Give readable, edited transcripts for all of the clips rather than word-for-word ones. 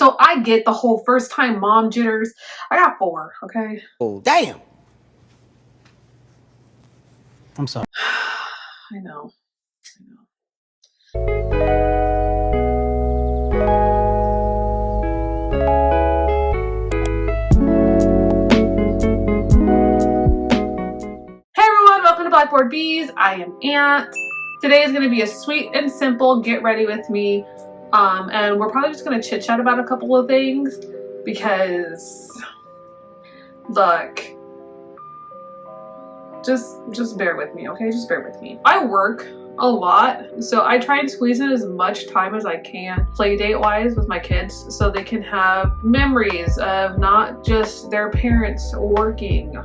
So I get the whole first time mom jitters. I got 4, okay? Oh, damn. I'm sorry. I know. Hey everyone, welcome to Blackboard Bees. I am Aunt. Today is going to be a sweet and simple get ready with me. And we're probably just going to chit chat about a couple of things because, look, just bear with me, okay? Just bear with me. I work a lot, so I try and squeeze in as much time as I can play date wise with my kids so they can have memories of not just their parents working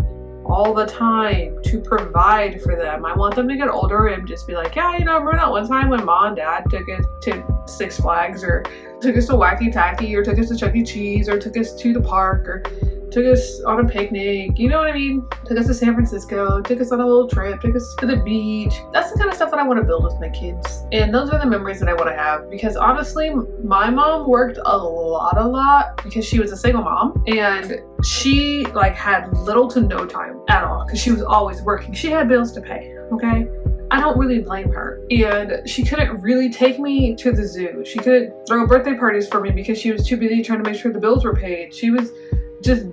all the time to provide for them. I want them to get older and just be like, yeah, you know, remember that one time when mom and dad took us to Six Flags, or took us to Wacky Tacky, or took us to Chuck E. Cheese, or took us to the park, or took us on a picnic, you know what I mean? Took us to San Francisco, took us on a little trip, took us to the beach. That's the kind of stuff that I want to build with my kids. And those are the memories that I want to have, because honestly, my mom worked a lot because she was a single mom, and she like had little to no time at all because she was always working. She had bills to pay, okay? I don't really blame her. And she couldn't really take me to the zoo. She couldn't throw birthday parties for me because she was too busy trying to make sure the bills were paid. She was just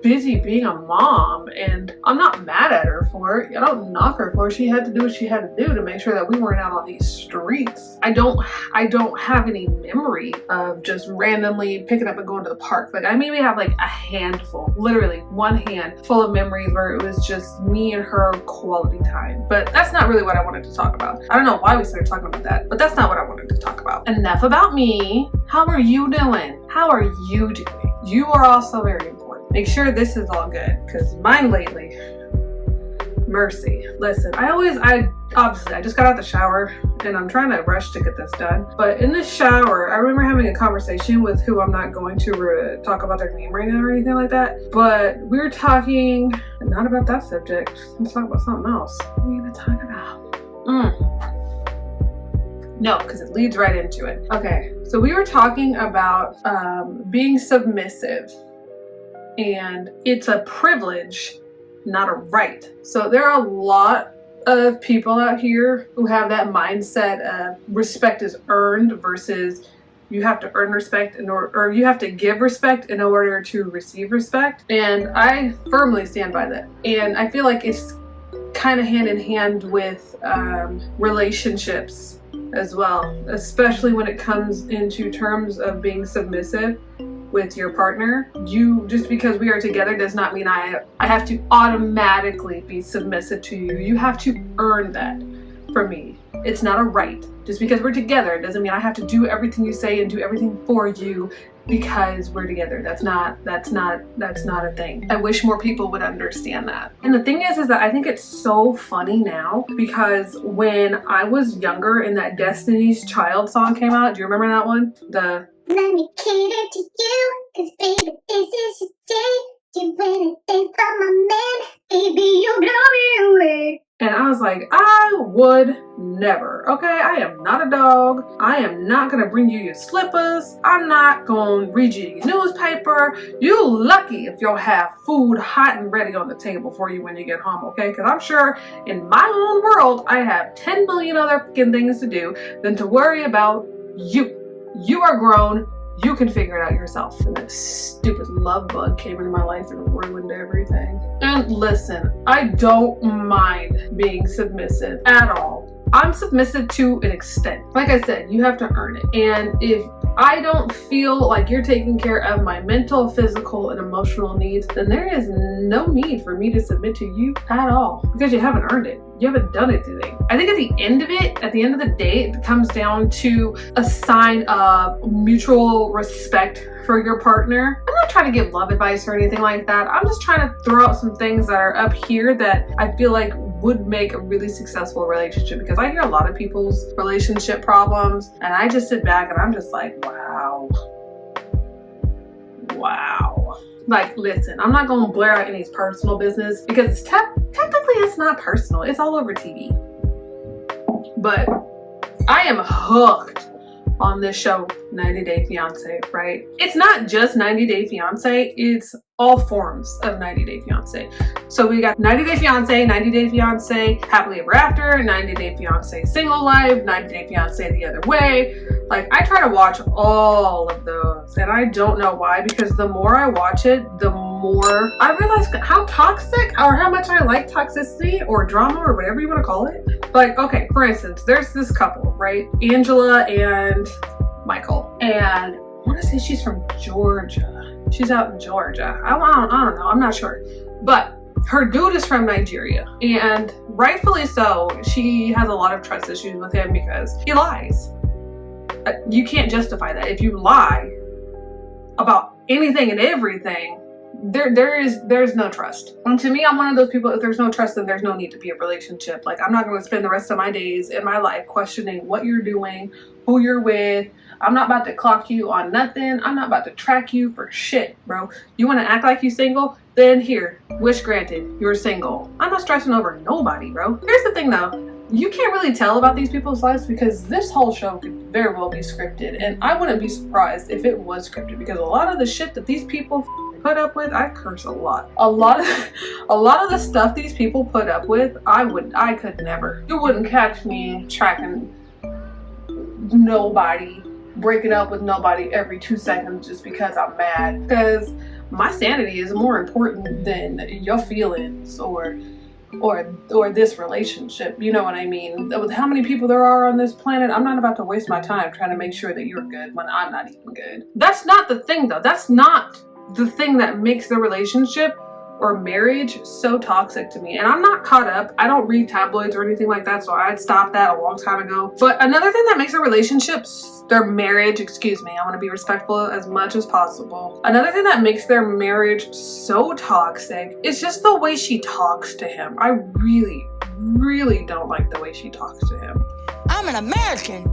busy being a mom, and I'm not mad at her for it. I don't knock her for it. She had to do what she had to do to make sure that we weren't out on these streets. I don't have any memory of just randomly picking up and going to the park. Like, I maybe have like a handful, literally one hand full of memories where it was just me and her quality time. But that's not really what I wanted to talk about. I don't know why we started talking about that, but that's not what I wanted to talk about. Enough about me. How are you doing? How are you doing? You are also very important. Make sure this is all good, because mine lately, mercy. Listen, I obviously just got out the shower and I'm trying to rush to get this done. But in the shower, I remember having a conversation with who I'm not going to talk about their name right now or anything like that. But we were talking, not about that subject. Let's talk about something else. What are we gonna talk about? No, because it leads right into it. Okay, so we were talking about being submissive. And it's a privilege, not a right. So there are a lot of people out here who have that mindset of respect is earned versus you have to earn respect or you have to give respect in order to receive respect. And I firmly stand by that. And I feel like it's kind of hand in hand with relationships as well, especially when it comes into terms of being submissive with your partner. Just because we are together does not mean I have to automatically be submissive to you. You have to earn that for me. It's not a right. Just because we're together doesn't mean I have to do everything you say and do everything for you because we're together. That's not a thing. I wish more people would understand that. And the thing is that I think it's so funny now, because when I was younger and that Destiny's Child song came out, do you remember that one? Let me cater to you, cause baby, this is your day. Do anything for my man, baby, you blow me away. And I was like, I would never, okay? I am not a dog. I am not gonna bring you your slippers. I'm not gonna read you your newspaper. You lucky if you'll have food hot and ready on the table for you when you get home, okay? Because I'm sure in my own world, I have 10 million other freaking things to do than to worry about you. You are grown. You can figure it out yourself. And that stupid love bug came into my life and ruined everything. And listen, I don't mind being submissive at all. I'm submissive to an extent. Like I said, you have to earn it. And if I don't feel like you're taking care of my mental, physical, and emotional needs, then there is no need for me to submit to you at all, because you haven't earned it. You haven't done anything. I think at the end of the day, it comes down to a sign of mutual respect for your partner. I'm not trying to give love advice or anything like that. I'm just trying to throw out some things that are up here that I feel like would make a really successful relationship, because I hear a lot of people's relationship problems and I just sit back and I'm just like, wow. Like, listen, I'm not gonna blare out any personal business because it's technically it's not personal. It's all over TV. But I am hooked on this show, 90 Day Fiance, right? It's not just 90 Day Fiance, it's all forms of 90 Day Fiance. So we got 90 Day Fiance, 90 Day Fiance, Happily Ever After, 90 Day Fiance Single Life, 90 Day Fiance The Other Way. Like, I try to watch all of those, and I don't know why, because the more I watch it, the more I realize how toxic, or how much I like toxicity or drama or whatever you want to call it. Like, okay, for instance, there's this couple, right? Angela and Michael, and I want to say she's from Georgia. She's out in Georgia. I don't know. I'm not sure. But her dude is from Nigeria, and rightfully so. She has a lot of trust issues with him because he lies. You can't justify that. If you lie about anything and everything, there's no trust. And to me, I'm one of those people, if there's no trust, then there's no need to be a relationship. Like, I'm not going to spend the rest of my days in my life questioning what you're doing, who you're with. I'm not about to clock you on nothing. I'm not about to track you for shit, bro. You want to act like you single? Then here, wish granted, you're single. I'm not stressing over nobody, bro. Here's the thing though. You can't really tell about these people's lives because this whole show could very well be scripted, and I wouldn't be surprised if it was scripted, because a lot of the shit that these people put up with, I curse a lot. A lot of the stuff these people put up with, I could never. You wouldn't catch me tracking nobody, breaking up with nobody every 2 seconds just because I'm mad. Because my sanity is more important than your feelings or this relationship. You know what I mean? With how many people there are on this planet, I'm not about to waste my time trying to make sure that you're good when I'm not even good. That's not the thing though. That's not the thing that makes the relationship or marriage so toxic to me. And I'm not caught up. I don't read tabloids or anything like that, so I'd stopped that a long time ago. But another thing that makes a relationship, their marriage, excuse me, I want to be respectful as much as possible. Another thing that makes their marriage so toxic is just the way she talks to him. I really, really don't like the way she talks to him. I'm an American.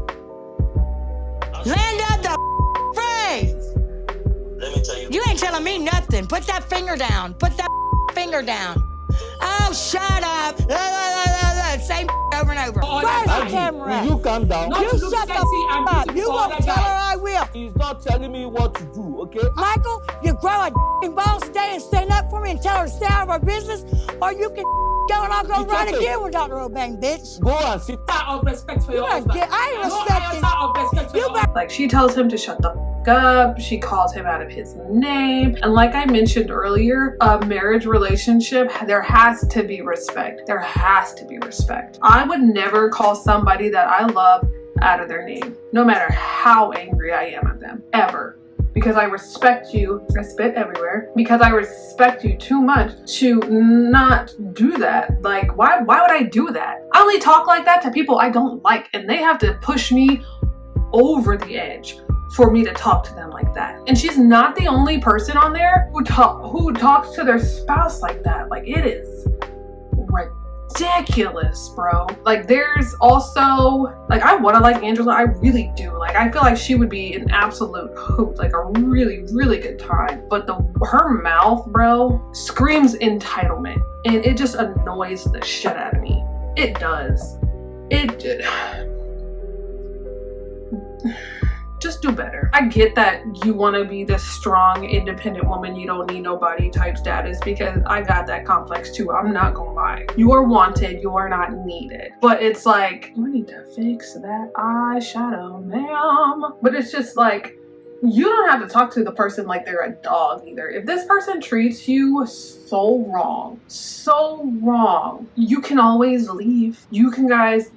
Land of the phrase. Let me tell you. You ain't telling me nothing. Put that finger down. Put that finger down. Oh, shut up. Same over and over. Where's the camera? Will you calm down? You shut the up. You won't tell her I will. He's not telling me what to do, okay? Michael, you grow a ball, stay and stand up for me and tell her to stay out of our business, or you can go and I'll go It's right okay. again with Dr. Obang, bitch. Go and sit. Of respect for your husband. I ain't respecting. You better. Like, she tells him to shut the f up. She calls him out of his name. And like I mentioned earlier, a marriage relationship, there has to be respect. There has to be respect. I would never call somebody that I love out of their name, no matter how angry I am at them, ever. Because I respect you. I spit everywhere. Because I respect you too much to not do that. Like, why would I do that? I only talk like that to people I don't like, and they have to push me over the edge for me to talk to them like that. And she's not the only person on there who talks to their spouse like that. Like, it is ridiculous, bro. Like, there's also, like, I want to like Angela. I really do. Like, I feel like she would be an absolute hoot, like a really, really good time. But her mouth, bro, screams entitlement, and it just annoys the shit out of me. It does. Just do better. I get that you want to be this strong, independent woman, you don't need nobody type status, because I got that complex too. I'm not gonna lie. You are wanted, you are not needed. But it's like, you need to fix that eyeshadow, ma'am. But it's just like, you don't have to talk to the person like they're a dog either. If this person treats you so wrong, you can always leave. You guys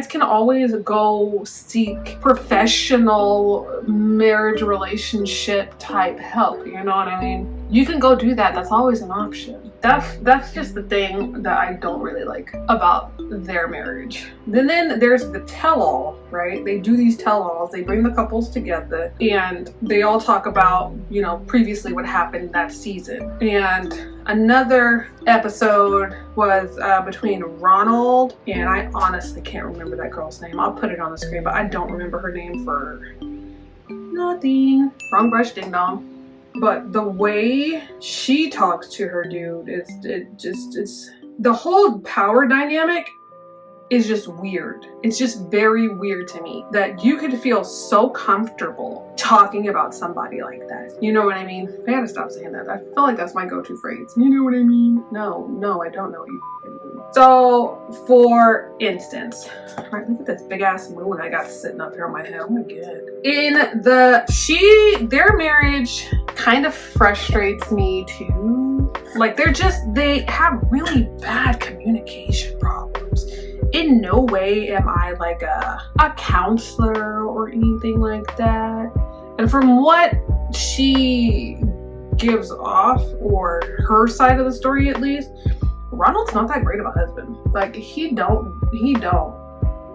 can always go seek professional marriage relationship type help. You know what I mean? You can go do that. That's always an option. That's just the thing that I don't really like about their marriage. And then there's the tell-all, right? They do these tell-alls. They bring the couples together and they all talk about, you know, previously what happened that season. And another episode was between Ronald, and I honestly can't remember that girl's name. I'll put it on the screen, but I don't remember her name for nothing. Wrong brush, ding dong. But the way she talks to her dude it's the whole power dynamic is just weird. It's just very weird to me that you could feel so comfortable talking about somebody like that. You know what I mean? I gotta stop saying that. I feel like that's my go-to phrase. You know what I mean? No, I don't know what you mean. So, for instance, right, look at this big ass moon I got sitting up here on my head. Oh my god. Their marriage kind of frustrates me too. Like they have really bad communication problems. In no way am I like a counselor or anything like that. And from what she gives off, or her side of the story at least, Ronald's not that great of a husband. Like he don't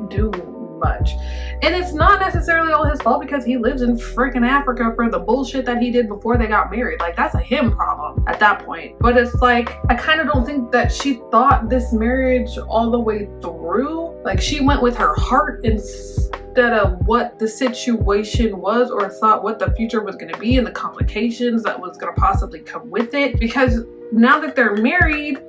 do much. And it's not necessarily all his fault because he lives in freaking Africa for the bullshit that he did before they got married. Like that's a him problem at that point. But it's like, I kind of don't think that she thought this marriage all the way through. Like she went with her heart instead of what the situation was, or thought what the future was going to be and the complications that was going to possibly come with it. Because now that they're married,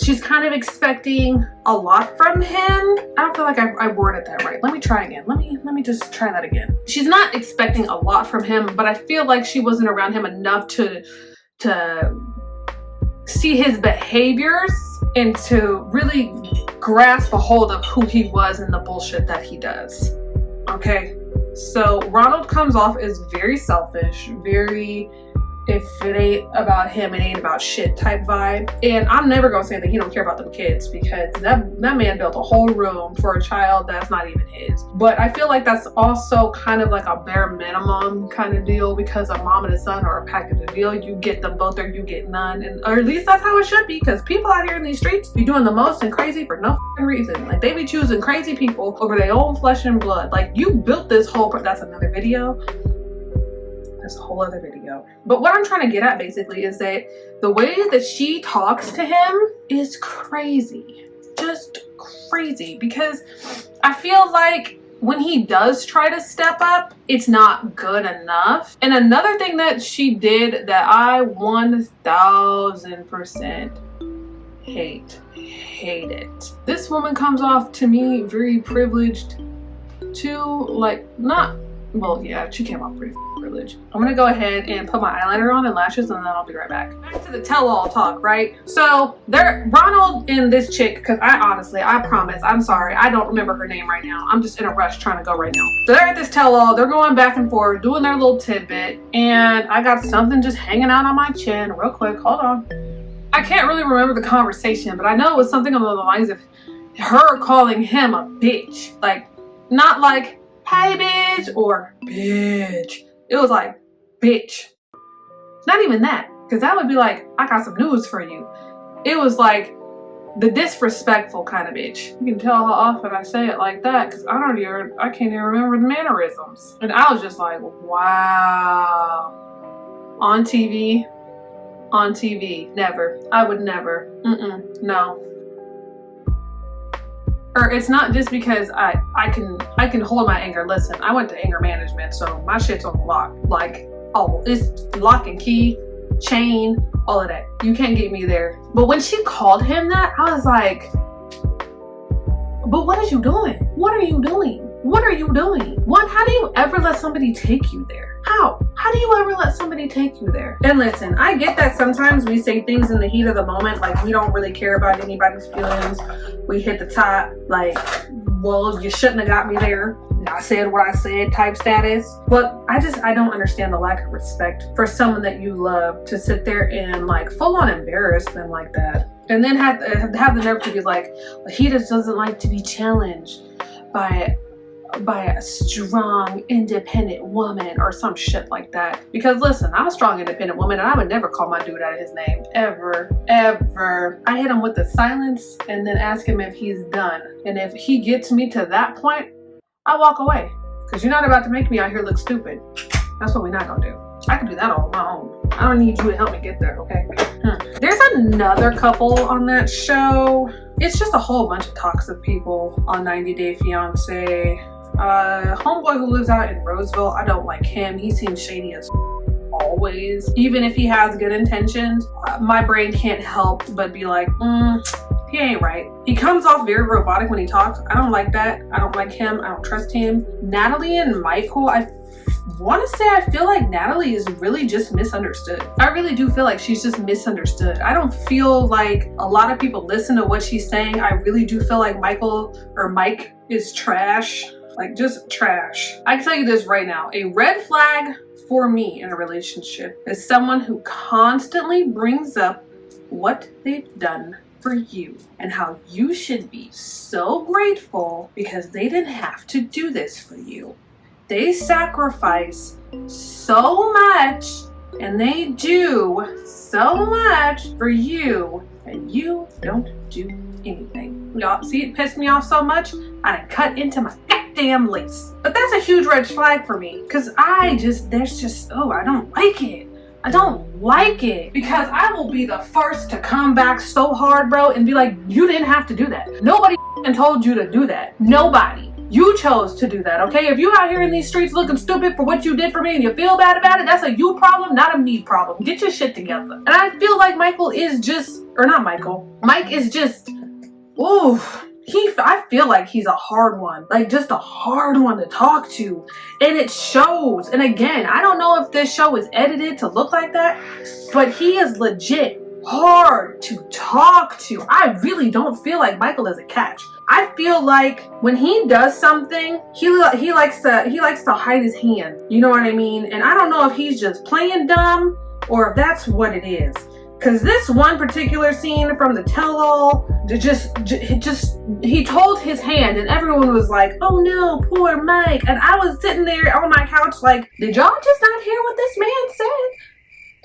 she's kind of expecting a lot from him. I don't feel like I worded that right. Let me try again. Let me just try that again. She's not expecting a lot from him, but I feel like she wasn't around him enough to see his behaviors and to really grasp a hold of who he was and the bullshit that he does. Okay? So Ronald comes off as very selfish, very, if it ain't about him, it ain't about shit type vibe. And I'm never gonna say that he don't care about them kids, because that man built a whole room for a child that's not even his. But I feel like that's also kind of like a bare minimum kind of deal, because a mom and a son are a package deal. You get them both or you get none. Or at least that's how it should be, because people out here in these streets be doing the most and crazy for no reason. Like they be choosing crazy people over their own flesh and blood. Like you built this whole, that's another video. That's a whole other video. But what I'm trying to get at basically is that the way that she talks to him is crazy. Just crazy. Because I feel like when he does try to step up, it's not good enough. And another thing that she did that I 1000% hate it. This woman comes off to me very privileged to, like, not, well, yeah, she came off pretty privileged. I'm gonna go ahead and put my eyeliner on and lashes, and then I'll be right back. Back to the tell-all talk, right? So Ronald and this chick, because I promise, I'm sorry, I don't remember her name right now. I'm just in a rush trying to go right now. So they're at this tell-all, they're going back and forth, doing their little tidbit, and I got something just hanging out on my chin real quick. Hold on. I can't really remember the conversation, but I know it was something along the lines of her calling him a bitch. Like, not like, hey bitch, or bitch. It was like, bitch. Not even that, because that would be like, I got some news for you. It was like the disrespectful kind of bitch. You can tell how often I say it like that, because I can't even remember the mannerisms. And I was just like, wow. On TV, never. I would never. No. Or it's not just because I can hold my anger. Listen, I went to anger management, so my shit's on lock. Like, oh, it's lock and key, chain, all of that. You can't get me there. But when she called him that, I was like, but what are you doing? What are you doing? What are you doing? One, how do you ever let somebody take you there? How? How do you ever let somebody take you there? And listen, I get that sometimes we say things in the heat of the moment, like we don't really care about anybody's feelings. We hit the top, like, well, you shouldn't have got me there. I said what I said type status. But I don't understand the lack of respect for someone that you love to sit there and like full on embarrass them like that. And then have the nerve to be like, well, he just doesn't like to be challenged by a strong, independent woman or some shit like that. Because listen, I'm a strong, independent woman, and I would never call my dude out of his name. Ever. Ever. I hit him with the silence and then ask him if he's done. And if he gets me to that point, I walk away. Because you're not about to make me out here look stupid. That's what we're not gonna do. I can do that all on my own. I don't need you to help me get there, okay? There's another couple on that show. It's just a whole bunch of toxic people on 90 Day Fiancé. Homeboy who lives out in Roseville, I don't like him. He seems shady as always. Even if he has good intentions, my brain can't help but be like, he He ain't right. He comes off very robotic when he talks. I don't like that. I don't like him. I don't trust him. Natalie and Michael, I want to say I feel like Natalie is really just misunderstood. I really do feel like she's just misunderstood. I don't feel like a lot of people listen to what she's saying. I really do feel like Mike is trash. Like, just trash. I can tell you this right now. A red flag for me in a relationship is someone who constantly brings up what they've done for you and how you should be so grateful because they didn't have to do this for you. They sacrifice so much and they do so much for you and you don't do anything. Y'all see, it pissed me off so much I done cut into my goddamn lace. But that's a huge red flag for me because I don't like it. I don't like it because I will be the first to come back so hard, bro, and be like, you didn't have to do that. Nobody told you to do that. Nobody. You chose to do that, okay? If you out here in these streets looking stupid for what you did for me and you feel bad about it, that's a you problem, not a me problem. Get your shit together. And I feel like Mike is just, ooh. I feel like he's a hard one, like just a hard one to talk to, and it shows. And again, I don't know if this show is edited to look like that, but he is legit hard to talk to. I really don't feel like Michael is a catch. I feel like when he does something, he likes to hide his hand. You know what I mean? And I don't know if he's just playing dumb or if that's what it is. Cause this one particular scene from the tell-all, he told his hand and everyone was like, oh no, poor Mike. And I was sitting there on my couch like, did y'all just not hear what this man said?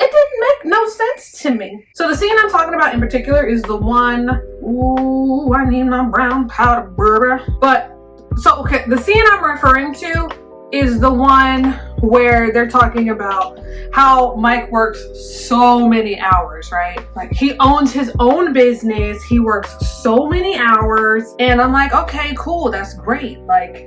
It didn't make no sense to me. So the scene I'm talking about in particular is the one, ooh, I need my brown powder, brother. The scene I'm referring to is the one where they're talking about how Mike works so many hours, right? Like, he owns his own business, he works so many hours, and I'm like, okay, cool, that's great. Like,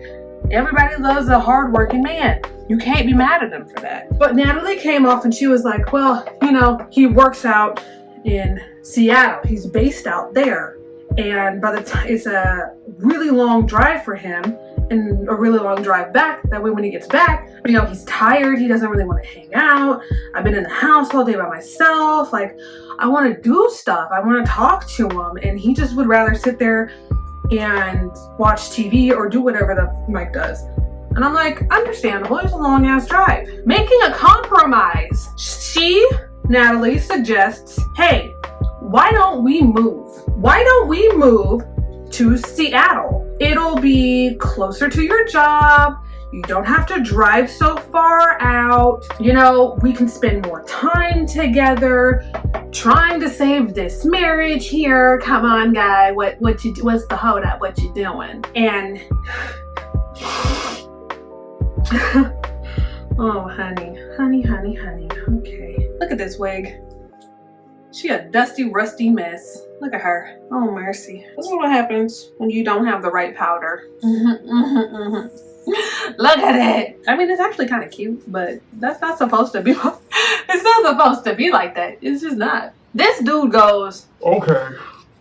everybody loves a hardworking man. You can't be mad at him for that. But Natalie came off and she was like, well, you know, he works out in Seattle. He's based out there. And by the time, it's a really long drive for him and a really long drive back. That way when he gets back, you know, he's tired. He doesn't really want to hang out. I've been in the house all day by myself. Like, I want to do stuff. I want to talk to him. And he just would rather sit there and watch TV or do whatever the Mike does. And I'm like, understandable, it's a long ass drive. Making a compromise. Natalie suggests, hey, why don't we move? Why don't we move to Seattle? It'll be closer to your job. You don't have to drive so far out. You know, we can spend more time together trying to save this marriage here. Come on, guy. What's the hold up? What you doing? And oh, honey. Okay. Look at this wig. She a dusty, rusty mess. Look at her. Oh, mercy. This is what happens when you don't have the right powder. Look at it. I mean, it's actually kind of cute, but that's not supposed to be. It's not supposed to be like that. It's just not. This dude goes, okay,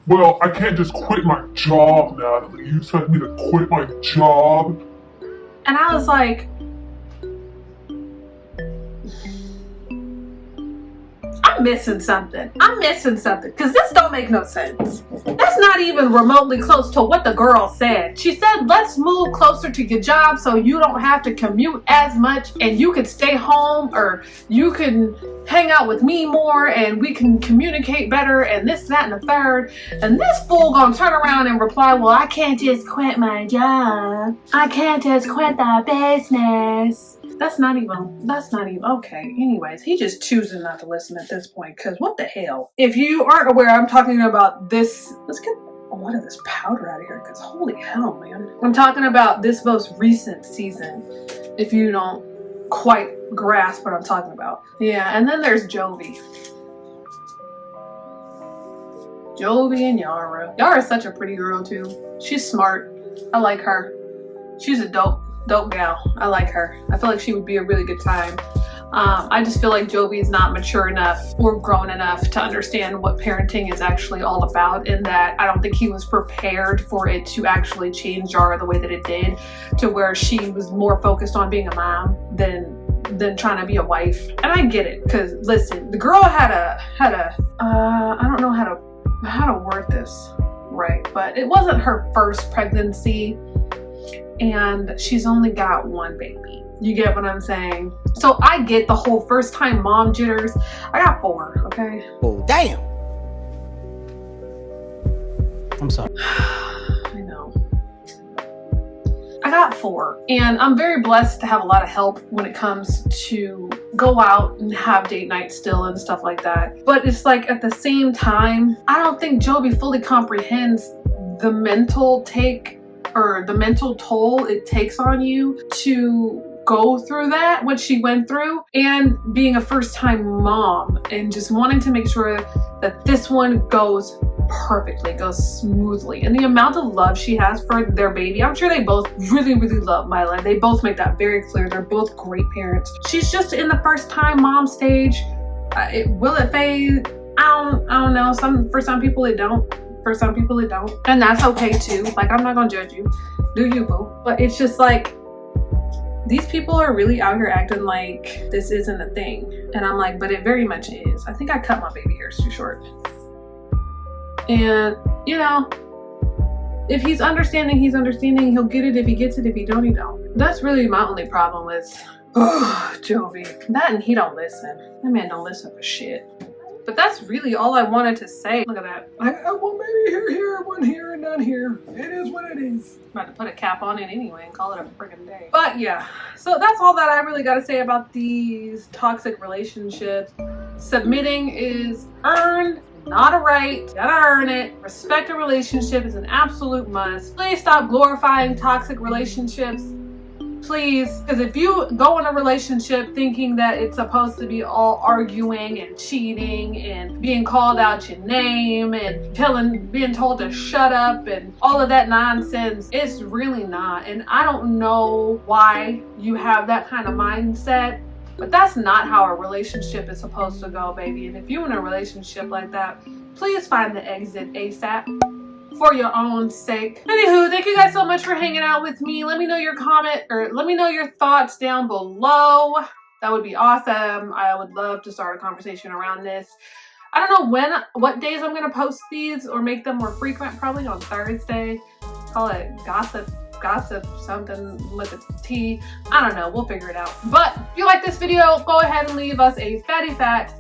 well, I can't just quit my job, Natalie. You expect me to quit my job? and I was like, I'm missing something because this don't make no sense. That's not even remotely close to what the girl said. She said, let's move closer to your job so you don't have to commute as much and you can stay home, or you can hang out with me more and we can communicate better and this, that, and the third. And this fool gonna turn around and reply, well, I can't just quit my job. I can't just quit the business. That's not even okay. Anyways, he just choosing not to listen at this point, because what the hell? If you aren't aware, I'm talking about this. Let's get a lot of this powder out of here, because holy hell, man. I'm talking about this most recent season, if you don't quite grasp what I'm talking about. Yeah, and then there's Jovi. Jovi and Yara. Yara's such a pretty girl, too. She's smart. I like her. She's a dope gal. I like her. I feel like she would be a really good time. I just feel like Jovi is not mature enough or grown enough to understand what parenting is actually all about, and that I don't think he was prepared for it to actually change Yara the way that it did, to where she was more focused on being a mom than trying to be a wife. And I get it, because listen, the girl had a I don't know how to word this right, but it wasn't her first pregnancy, and she's only got one baby. You get what I'm saying? So I get the whole first time mom jitters. I got 4, okay? Oh, damn. I'm sorry. I know. I got 4, and I'm very blessed to have a lot of help when it comes to go out and have date nights still and stuff like that. But it's like, at the same time, I don't think Jovi fully comprehends the mental toll it takes on you to go through that, what she went through, and being a first-time mom, and just wanting to make sure that this one goes perfectly, goes smoothly. And the amount of love she has for their baby, I'm sure they both really, really love Mila. They both make that very clear. They're both great parents. She's just in the first-time mom stage. Will it fade? I don't know. For some people it don't. For some people it don't. And that's okay too. Like, I'm not gonna judge you. Do you, boo? But it's just like, these people are really out here acting like this isn't a thing. And I'm like, but it very much is. I think I cut my baby hairs too short. And, you know, if he's understanding, he's understanding. He'll get it if he gets it. If he don't, he don't. That's really my only problem with Jovi. That, and he don't listen. That man don't listen for shit. But that's really all I wanted to say. Look at that. I got one baby here, one here, and none here. It is what it is. I'm about to put a cap on it anyway and call it a friggin' day. But yeah, so that's all that I really got to say about these toxic relationships. Submitting is earned, not a right. You gotta earn it. Respect a relationship is an absolute must. Please stop glorifying toxic relationships. Please, because if you go in a relationship thinking that it's supposed to be all arguing and cheating and being called out your name and being told to shut up and all of that nonsense, it's really not. And I don't know why you have that kind of mindset, but that's not how a relationship is supposed to go, baby. And if you're in a relationship like that, please find the exit ASAP. For your own sake. Anywho, thank you guys so much for hanging out with me. Let me know your let me know your thoughts down below. That would be awesome. I would love to start a conversation around this. I don't know what days I'm gonna post these or make them more frequent. Probably on Thursday. Call it gossip something with a T. I don't know, we'll figure it out. But if you like this video, go ahead and leave us a fatty fat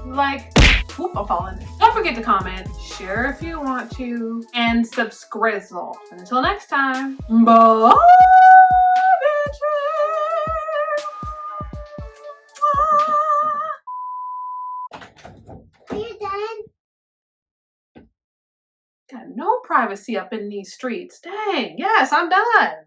like. Whoop, I'm falling. Don't forget to comment, share if you want to, and subscribe. And until next time, bye, Are you done? got no privacy up in these streets. Dang, yes, I'm done.